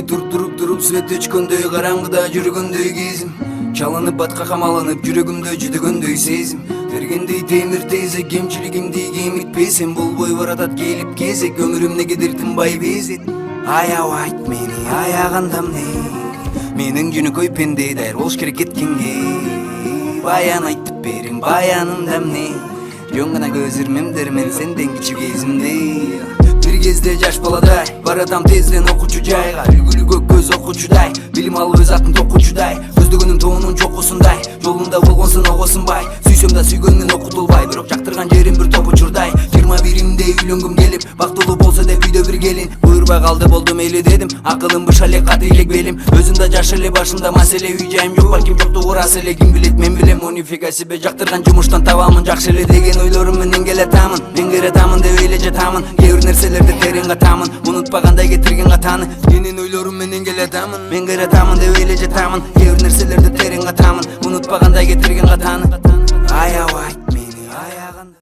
эле туруп свет өчкөндөй караңгыда жүргөндөй кезим чалынып батка камалынып жүрөгүмдө жүдөгөндөй сезим бергендей темир тезек кемчилигимди кемитпесем болбой баратат келип кезек өмүрүмдө кедирдим бай безет аябайт мени аяганда эмне менин жөнөкөй пенде дайыр болуш керек кеткенге баян айтып бериң баянында эмне жөн гана көз ирмемдермен сенден кичүү кезимде бир кезде жаш баладай баратам тезден окуучу жайга үлгүлүү көк көз окуучудай билим алып өз атын токуучудай көздөгөнүм тоонун чокусундай жолунда болгонсун огосунбай сүйсөм да сүйгөнүн окутулбай бирок жактырган жерим бир топ учурдай 21-имде үйлөнгүм келип бактылуу болсо деп үйдө бир келин буйрбай калды болдум эли дедим акылым быш эле кат элек белим өзүм да жаш эле башымда маселе үй жайым жок балким жоктугу рас эле ким билет мен билем унифига себе жактырган жумуштан табамын жакшы эле деген ойлорум менен келатамын мен кератамын деп эле жатамын кээ бир нерселерди терең катамын унутпагандай кетирген катаны менин ойлорум менен келатамын мен кератамын деп эле жатамын кээ бир нерселерди терең катамын унутпагандай кетирген катаны аябайт